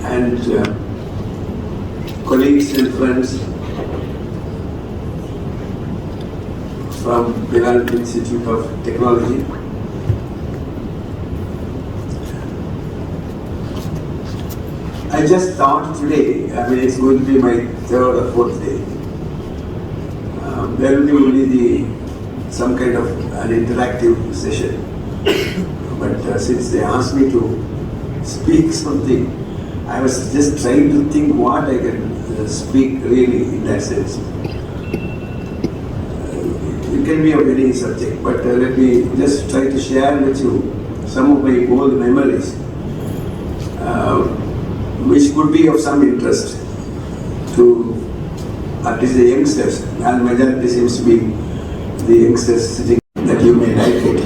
and colleagues and friends from Viral Institute of Technology. I just thought today, it's going to be my third or fourth day. There will be only some kind of an interactive session. But since they asked me to speak something, I was just trying to think what I can speak really in that sense. It can be of any subject, but let me just try to share with you some of my old memories, which could be of some interest to at least the youngsters, and majority seems to be the youngsters sitting, that you may like it.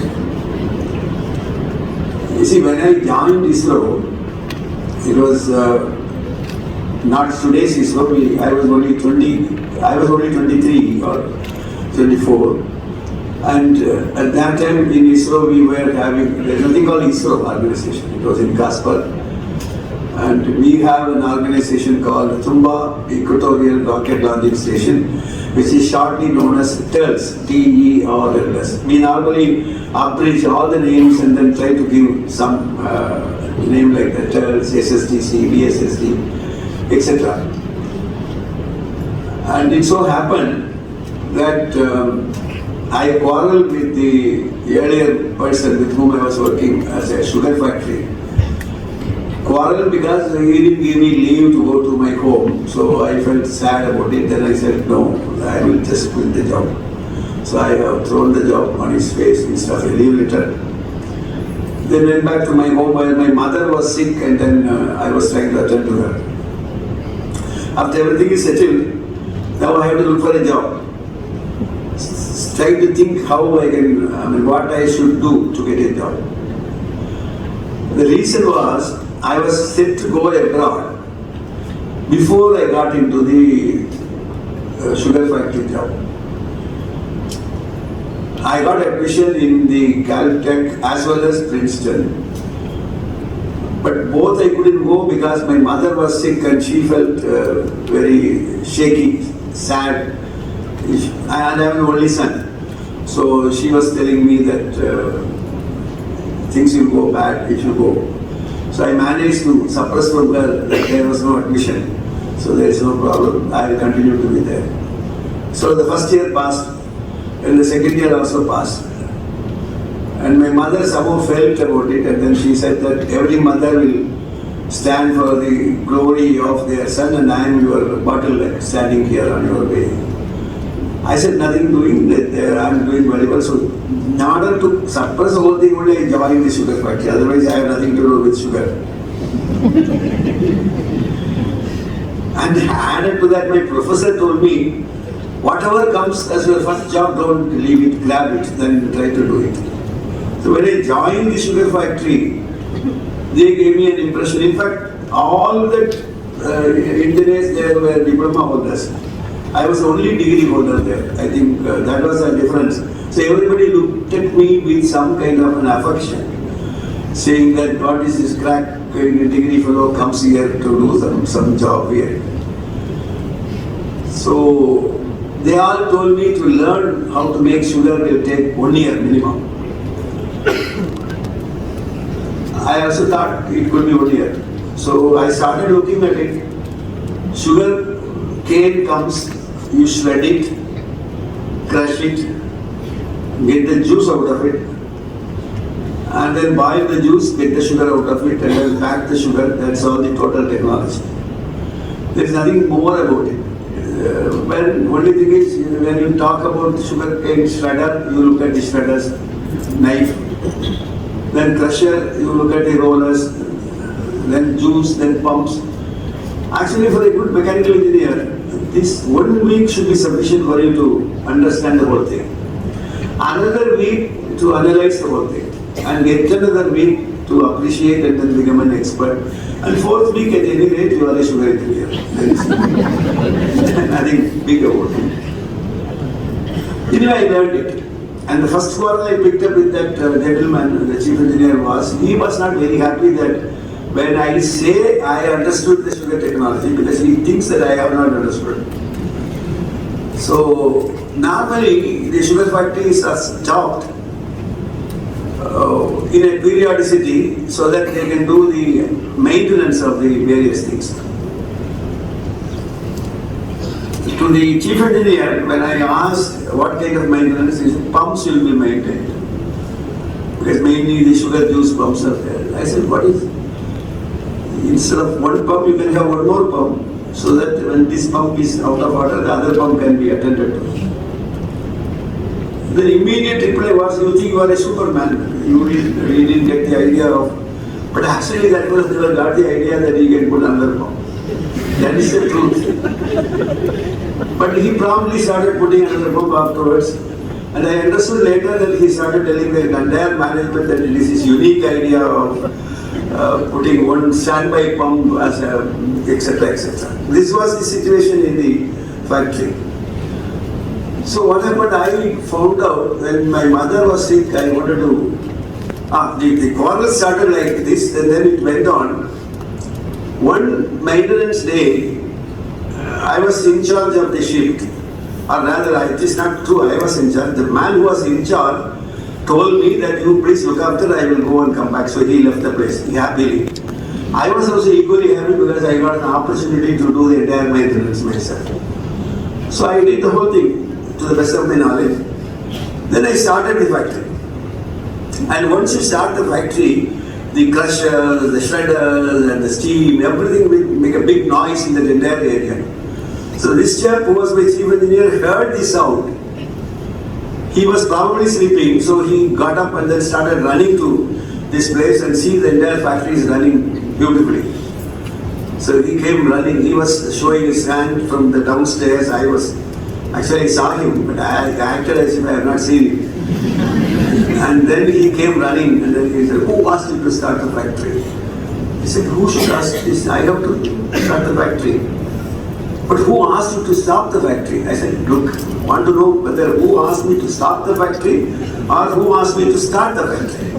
You see, when I joined ISRO, it was not today's ISRO. I was only 23 or 24, and at that time in ISRO we were having, there's nothing called ISRO organization. It was in Casper, and we have an organization called Tumba Equatorial Rocket Launching Station, which is shortly known as TERLS, TERLS. We normally abridge all the names and then try to give some name like the TERLS, SSTC, VSSD, etc. And it so happened that I quarreled with the earlier person with whom I was working as a sugar factory. Quarrel because he didn't give me leave to go to my home, so I felt sad about it. Then I said, no, I will just quit the job. So I have thrown the job on his face instead of a leave letter. Then went back to my home while my mother was sick, and then I was trying to attend to her. After everything is settled, now I have to look for a job. Try to think how I can, what I should do to get a job. The reason was, I was set to go abroad before I got into the sugar factory job. I got admission in the Caltech as well as Princeton, but both I couldn't go because my mother was sick and she felt very shaky, sad, and I am the only son. So she was telling me that things will go bad if you go. So I managed to suppress from her that there was no admission. So there is no problem. I will continue to be there. So the first year passed, and the second year also passed. And my mother somehow felt about it, and then she said that every mother will stand for the glory of their son, and I am your bottleneck standing here on your way. I said nothing doing that, I am doing very well. So in order to suppress the whole thing, only I joined the sugar factory. Otherwise, I have nothing to do with sugar. And added to that, my professor told me, whatever comes as your first job, don't leave it, grab it, then try to do it. So when I joined the sugar factory, they gave me an impression. In fact, all that engineers there were diploma holders. I was the only degree holder there. I think that was a difference. So everybody looked at me with some kind of an affection, saying that what is this crack degree fellow comes here to do some job here. So they all told me to learn how to make sugar will take 1 year minimum. I also thought it could be 1 year. So I started looking at it. Sugar cane comes, you shred it, crush it, get the juice out of it, and then boil the juice, get the sugar out of it, and then pack the sugar. That's all the total technology. There is nothing more about it. Only thing is, when you talk about sugar cane shredder, you look at the shredder's knife. Then crusher, you look at the rollers. Then juice, then pumps. Actually, for a good mechanical engineer, this 1 week should be sufficient for you to understand the whole thing. Another week to analyze the whole thing, and get another week to appreciate and then become an expert. And fourth week, at any rate, you are a sugar engineer. There is nothing big about it. Anyway, I learned it. And the first quarrel I picked up with that gentleman, the chief engineer, was he was not very happy that when I say I understood the sugar technology, because he thinks that I have not understood. So normally the sugar factories are stopped in a periodicity so that they can do the maintenance of the various things. To the chief engineer, when I asked what kind of maintenance, he said pumps will be maintained. Because mainly the sugar juice pumps are there. I said, what is? Instead of one pump, you can have one more pump, so that when this pump is out of order, the other pump can be attended to. The immediate reply was, you think you are a superman. You didn't get the idea of, but actually that was never got the idea that he can put another pump. That is the truth. But he promptly started putting another pump afterwards. And I understood later that he started telling the entire management that it is his unique idea of putting one standby pump as a etc. etc. This was the situation in the factory. So what happened, I found out when my mother was sick, I wanted to, the quarrel started like this and then it went on. One maintenance day, I was in charge of the shift, or rather it is not true, I was in charge. The man who was in charge told me that you please look after, I will go and come back. So he left the place happily. I was also equally happy because I got an opportunity to do the entire maintenance myself. So I did the whole thing to the best of my knowledge. Then I started the factory. And once you start the factory, the crushers, the shredders and the steam, everything will make a big noise in that entire area. So this chap who was my chief engineer heard the sound. He was probably sleeping, so he got up and then started running to this place and see the entire factory is running beautifully. So he came running, he was showing his hand from the downstairs. I saw him, but I acted as if I had not seen him. And then he came running and then he said, who asked you to start the factory? He said, who should ask this? I have to start the factory. But who asked you to stop the factory? I said, look, I want to know whether who asked me to stop the factory or who asked me to start the factory.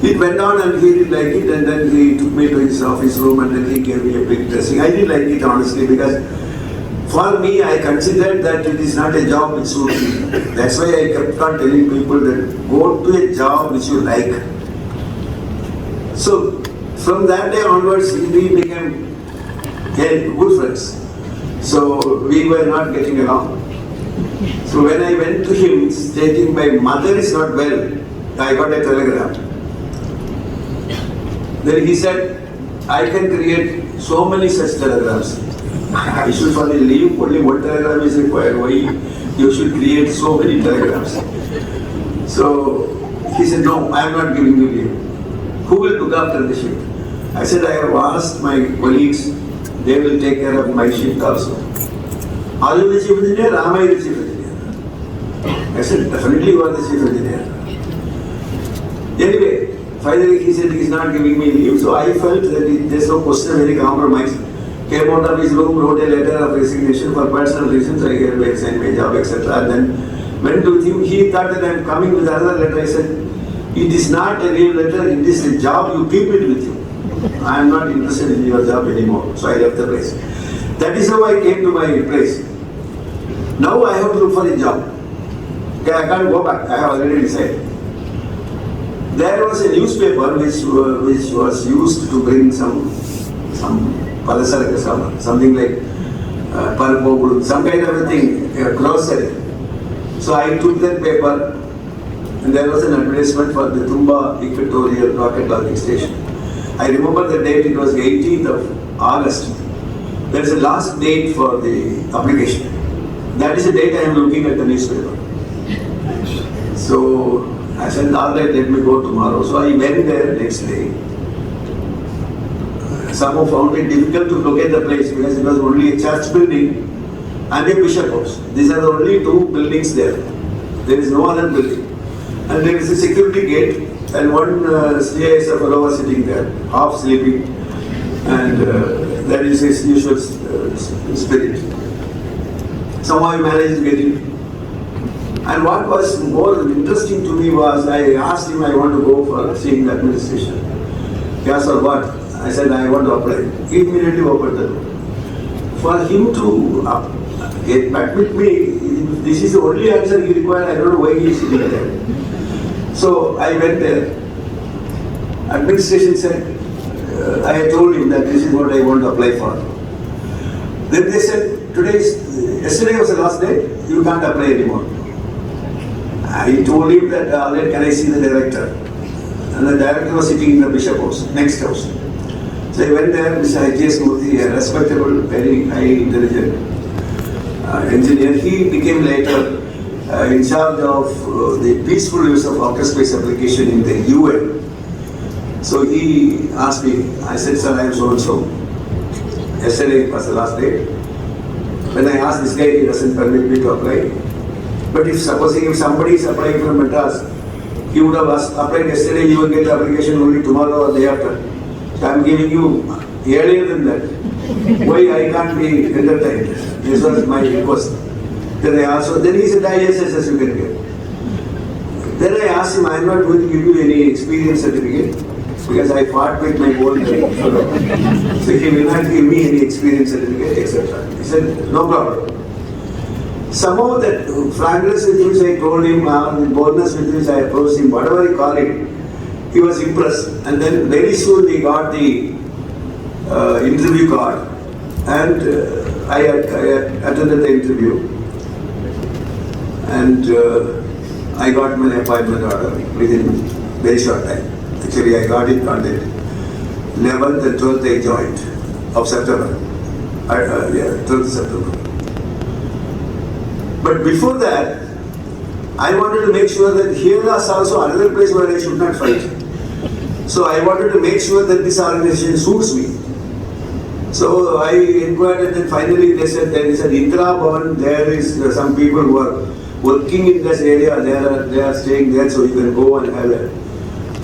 It went on and he didn't like it, and then he took me to his office room and then he gave me a big dressing. I didn't like it honestly because for me I considered that it is not a job which suits me. That's why I kept on telling people that go to a job which you like. So from that day onwards we became good friends. So we were not getting along. So when I went to him stating my mother is not well, I got a telegram. Then he said, I can create so many such telegrams. I should only leave, only one telegram is required. Why you should create so many telegrams? So he said, no, I am not giving you leave. Who will look after the shift? I said, I have asked my colleagues, they will take care of my shift also. Are you the chief engineer? Am I the chief engineer? I said, definitely you are the chief engineer. Anyway, finally he said he is not giving me leave, so I felt that there is no question of any compromise. Came out of his room, wrote a letter of resignation for personal reasons, I gave resign my job, etc. And then went to him. He thought that I am coming with another letter. I said, it is not a leave letter, it is a job, you keep it with you. I am not interested in your job anymore. So I left the place. That is how I came to my place. Now I have to look for a job. Okay, I can't go back. I have already decided. There was a newspaper which was used to bring some something like pulp, some kind of a thing, grocery. So I took that paper and there was an advertisement for the Tumba Equatorial Rocket Launching Station. I remember the date, it was 18th of August. There is a last date for the application. That is the date I am looking at the newspaper. So I said, all right, let me go tomorrow. So I went there next day. Somehow found it difficult to locate the place because it was only a church building and a bishop house. These are the only two buildings there. There is no other building. And there is a security gate and one CIS fellow was sitting there, half sleeping, and that is his usual spirit. Somehow I managed to get in. And what was more interesting to me was I asked him, I want to go for seeing the administration. He asked, for what? I said, I want to apply. He immediately opened the door. For him to get back with me, this is the only answer he required. I don't know why he is sitting there. So I went there. Administration said, I told him that this is what I want to apply for. Then they said, yesterday was the last day, you can't apply anymore. I told him that, can I see the director? And the director was sitting in the bishop house, next house. So I went there, Mr. H.S. Murthy, a respectable, very high intelligent engineer. He became later in charge of the peaceful use of outer space application in the UN. So he asked me, I said, sir, I am so and so. Yesterday was the last day. When I asked this guy, he doesn't permit me to apply. But if somebody is applying from Madras, he would have applied yesterday, you will get the application only tomorrow or day after. So I am giving you earlier than that. Why I can't be entertained? This was my request. Then he said, yes, you can get. Then I asked him, I am not going to give you any experience certificate because I fought with my whole life. So he will not give me any experience certificate, etc. He said, no problem. Somehow that frankness with which I told him, the boldness with which I approached him, whatever you call it, he was impressed. And then very soon he got the interview card and I attended the interview. And I got my appointment order within very short time. Actually, I got it on the 11th and 12th I joined of September. 12th September. But before that, I wanted to make sure that here was also another place where I should not fight. So I wanted to make sure that this organization suits me. So I inquired and then finally they said there is an Indira Bhavan, there is some people who are working in this area, they are staying there so you can go and have it.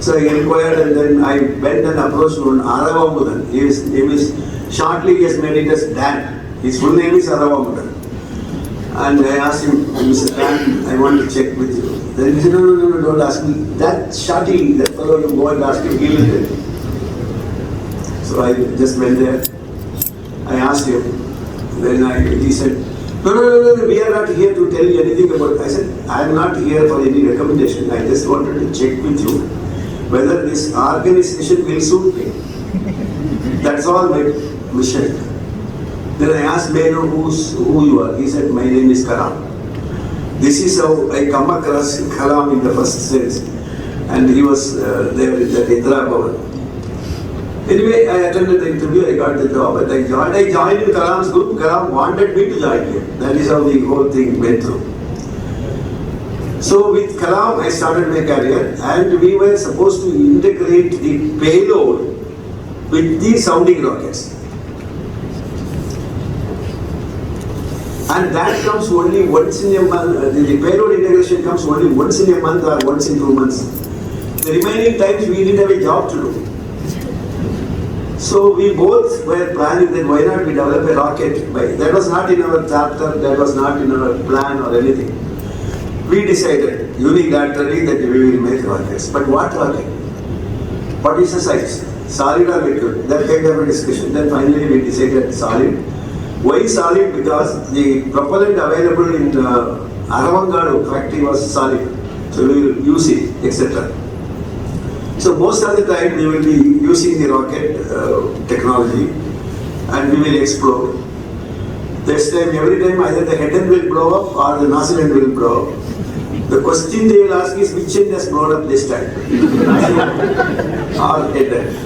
So I inquired and then I went and approached one Aravamudan. His name is, shortly he has made it as Dan. His full name is Aravamudan. And I asked him, Mr. Dan, I want to check with you. Then he said, no, don't ask me. That shorty, that fellow, you go and ask him, he will tell you. So I just went there. I asked him. Then he said, no, we are not here to tell you anything about it. I said, I am not here for any recommendation. I just wanted to check with you whether this organization will suit me. That's all my mission. Then I asked, may I know who you are? He said, my name is Kalam. This is how I come across Kalam in the first sense. And he was there in the Indira Bhavan. Anyway, I attended the interview, I got the job, and I joined in Kalam's group. Kalam wanted me to join him. That is how the whole thing went through. So with Kalam, I started my career, and we were supposed to integrate the payload with the sounding rockets. And that comes only once in a month, the payload integration comes only once in a month or once in 2 months. The remaining times we didn't have a job to do. So we both were planning that why not we develop a rocket. That was not in our chapter, that was not in our plan or anything. We decided unilaterally that we will make rockets. But what rocket? What is the size? Solid or liquid? That kind of a discussion. Then finally we decided solid. Why solid? Because the propellant available in Aravangadu factory was solid. So we will use it, etc. So most of the time we will be using the rocket technology and we will explode. This time, every time either the head end will blow up or the nozzle end will blow up. The question they will ask is which end has blown up this time? Or head end.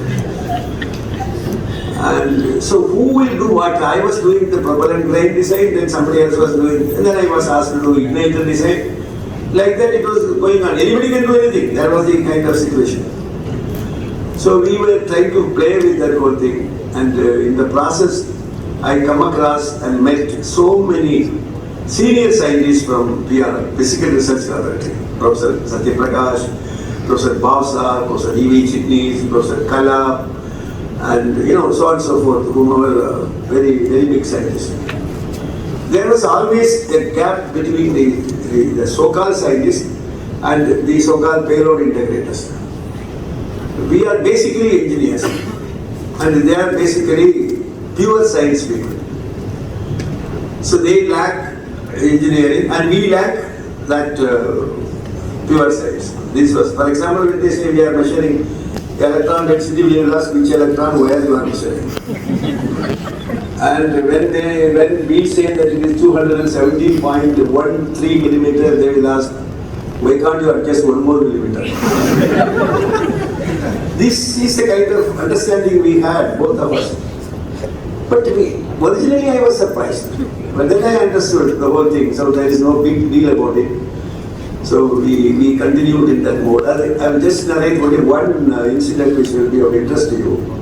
And so who will do what? I was doing the propellant grain design, then somebody else was doing, and then I was asked to do igniter design. Like that it was going on. Anybody can do anything. That was the kind of situation. So we were trying to play with that whole thing, and in the process I come across and met so many senior scientists from PRL, Physical Research Laboratory, Professor Satya Prakash, Professor Bhavsa, Professor E.V. Chitnis, Professor Kala, and so on and so forth, whom were very, very big scientists. There was always a gap between the so-called scientists and the so-called payload integrators. We are basically engineers. and they are basically pure science people. So they lack engineering and we lack that pure science. This was, for example, when they say we are measuring electron density, we will ask which electron where you are measuring. And when we say that it is 270.13 millimeter, they will ask, why can't you adjust 1 more millimeter? This is the kind of understanding we had, both of us. But originally I was surprised. But then I understood the whole thing, so there is no big deal about it. So we continued in that mode. I will just narrate only one incident which will be of interest to you.